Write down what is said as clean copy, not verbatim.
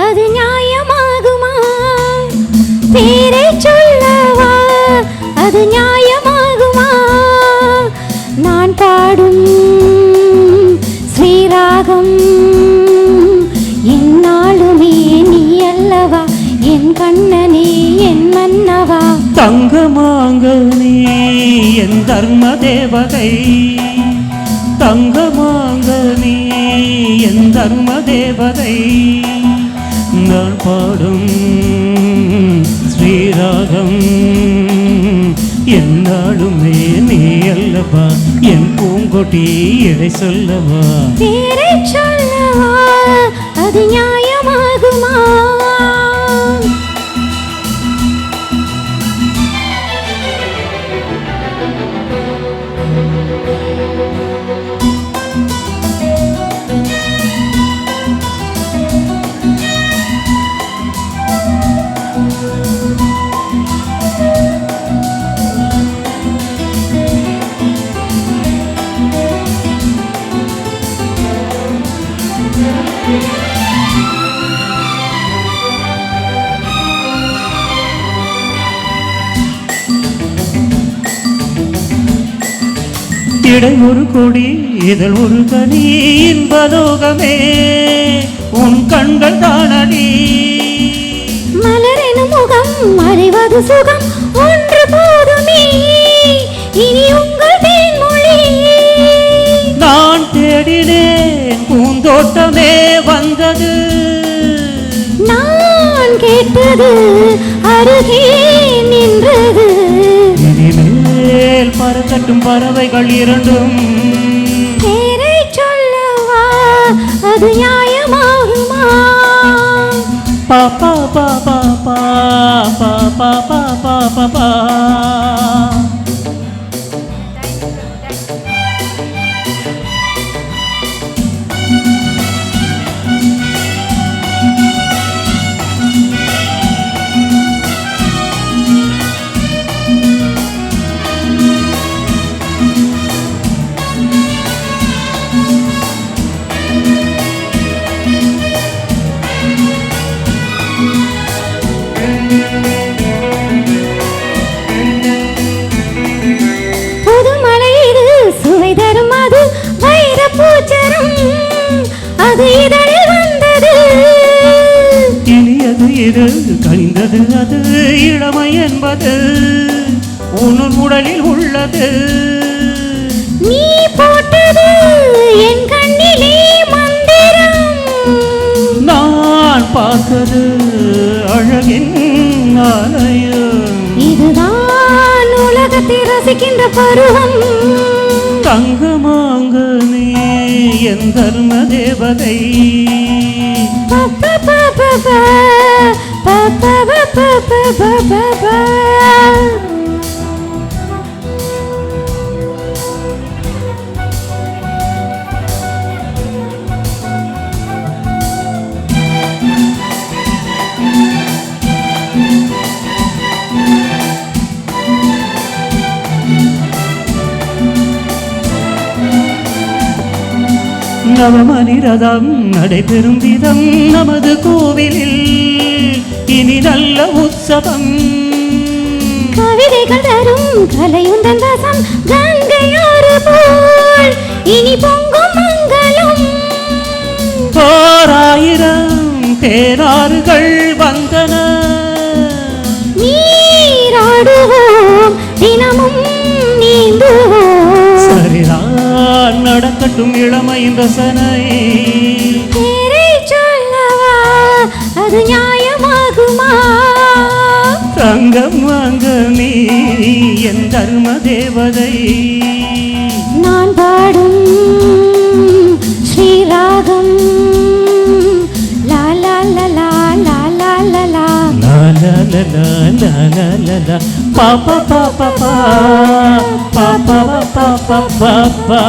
அது நியாயமாகுமா? பேரை சொல்லவா அது நியாயமாகுமா? நான் பாடும் ஸ்ரீராகம் என்னாலுமே நீ அல்லவா, என் கண்ணனே என் மன்னவா. தங்கமாங்க நீ என் தர்ம தேவதை, தங்கமாங்க நீ என் தர்ம தேவதை. நான் பாடும் ஸ்ரீராகம் என்னாலுமே நீ அல்லவா, என் பூங்கொடி எதை சொல்லவா? பேரை சொல்லவா அது நியாயமாகுமா? இடை ஒரு கொடி இதழ் ஒரு கனி, இன்பலோகமே உன் கண்கள் தானடி. மலரெனும் முகம் அறிவது சுகம் ஒன்று போதுமே, இனி உங்கள் தேன்மொழி. நான் தேடினேன் பூந்தோட்டமே வந்தது, நான் கேட்டது அருகே நின்றது. இனிமேல் பறக்கட்டும் பறவைகள் இரண்டும். பேரை சொல்லவா அது நியாயமாகுமா? பாப்பா பாப்பா பாப்பா பாப்பா பாப்பா பா. அது இதழில் வந்தது, இனியது இது கனிந்தது அது இளமை என்பது உன் உடலில் உள்ளது. நீ போட்டது என் கண்ணிலே மந்திரம், நான் பார்த்தது அழகின் ஆலயம். இதுதான் உலகத்தை ரசிக்கின்ற பருவம். தங்கமாங்க நீ என் தர்ம தேவதை. நவமணிரதம் நடைபெறும் விதம் நமது கோவிலில் இனி நல்ல உற்சவம். கவிதைகள் தரும் கலையுந்தன் ரசம் கங்கையாறு போல் இனி பொங்கும் மங்களம். ஓராயிரம் தேராறுகள் வந்தன, நீராடுவோம் தினமும் நீந்துவோம். சரிதான் நடக்கட்டும் இளமையின் ரசனை. பேரை சொல்லவா அது நியாயமாகுமா? தங்கம் வாங்க நீ என் தர்ம தேவதை. நான் பாடும் ஸ்ரீராகம் லா லா லா லா லா லா லா லா லா லா லா லா லா லா லா பாப்பா பாப்பா பாப்பா பாப்பா பாப்பா.